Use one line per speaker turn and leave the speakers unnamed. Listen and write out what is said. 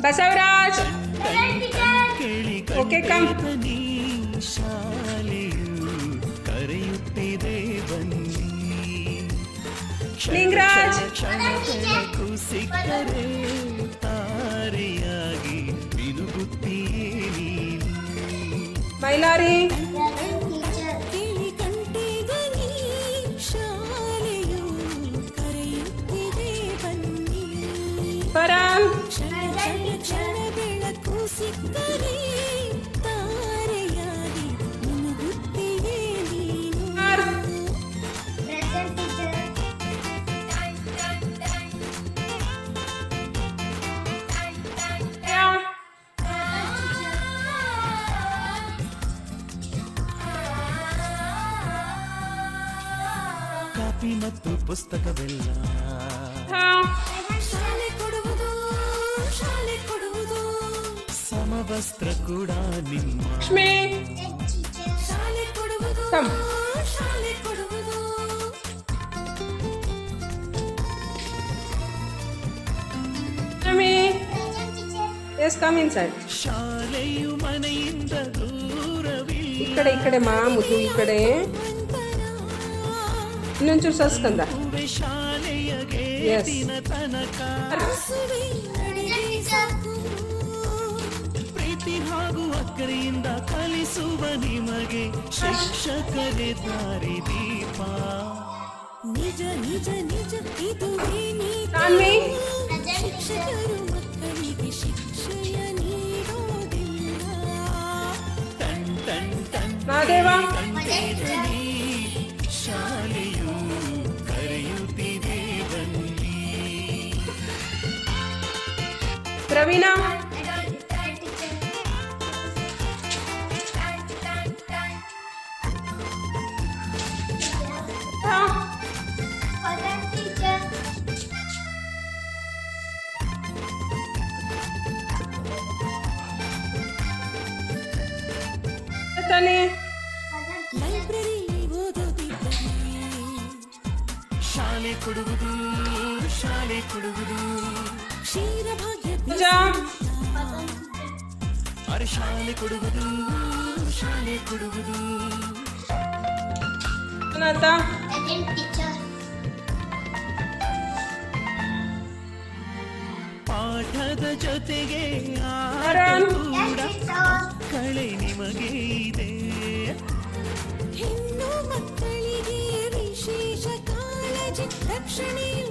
Basavaraj okay come.
ಕರೆಯುತ್ತಿದೆ ಬನ್ನಿ
ಲಿಂಗರಾಜ್
ಸಿಕ್ಕರೆ ತಾರೆಯಾಗಿ ಬಿನುಗುತ್ತೀಯೇ ನೀನು.
ಮೈಲಾರಿ ಪರಾನ್
ಬೆಳಕು ಸಿಕ್ಕರೆ ತಾರೆಯಾಗಿ ಮುನುಗುತ್ತೀಯೇ ನೀನು.
ಕಾಪಿ ಮತ್ತು ಪುಸ್ತಕವೆಲ್ಲ
ಶಾಲೆ ಕೊಡುವುದು ಶಾಲೆ ಕೊಡುವುದು
ಸಮವಸ್ತ್ರ ಕೂಡ ನಿಮ್ಮ
ಲಕ್ಷ್ಮಿ
ಶಾಲೆ ಕೊಡುವುದು
ಕಮ್.
ಶಾಲೆ ಕೊಡುವುದು
ಲಕ್ಷ್ಮಿ ಎಸ್ ಕಮ್ ಇನ್ಸೈಡ್.
ಶಾಲೆಯು ಮನೆಯಿಂದ ದೂರವಿಲ್ಲ.
ಈ ಕಡೆ ಮಾ ಮುದ್ದು ಈ ಕಡೆ ಇನ್ನೊಂಚೂರು ಸಸ್ಕಂದ.
ಶಾಲೆಯ
ಎಸ್
ಗೇಟಿನ ತನಕ ಪ್ರೀತಿ ಹಾಗೂ ಅಕ್ಕರೆಯಿಂದ ಕಲಿಸುವ ನಿಮಗೆ ಶಿಕ್ಷಕರೇ ದಾರಿ ದೀಪ.
ನಿಜ ನಿಜ ನಿಜ ಇದುವೇ
ತಾನ್ವಿ
ಶಿಕ್ಷಕರು ಮಕ್ಕಳಿಗೆ ಶಿಕ್ಷೆಯ ನೀಡೋದಿಲ್ಲ.
ಟನ್ ಟನ್ ಟನ್
ಮಹಾದೇವ
ಕಂಠಧ್ವನಿ ಶಾಲೆಯು ಕರೆಯುತ್ತಿದೆ ಬನ್ನಿ.
ಪ್ರವೀಣ ತಾನೆ
ಲೈಬ್ರರಿ ಓದೋದಿದ್ದರೆ
ಶಾಲೆ ಕೊಡುವುದು ಶಾಲೆ ಕೊಡುವುದು
ಕ್ಷೀರಭಾಗ್ಯ
ಪೂಜಾ
ಅರೆ ಶಾಲೆ ಕೊಡುವುದು ಶಾಲೆ ಕೊಡುವುದು.
ಅನಾಥ
ಪಾಠದ ಜೊತೆಗೆ
ಅರುಣ್
ಕೂಡ ಕಳೆ ನಿಮಗೆ ಇದೆ.
ಹೆಣ್ಣು ಮಕ್ಕಳಿಗೆ ವಿಶೇಷ ಕಾಳಜಿ ರಕ್ಷಣೆಯು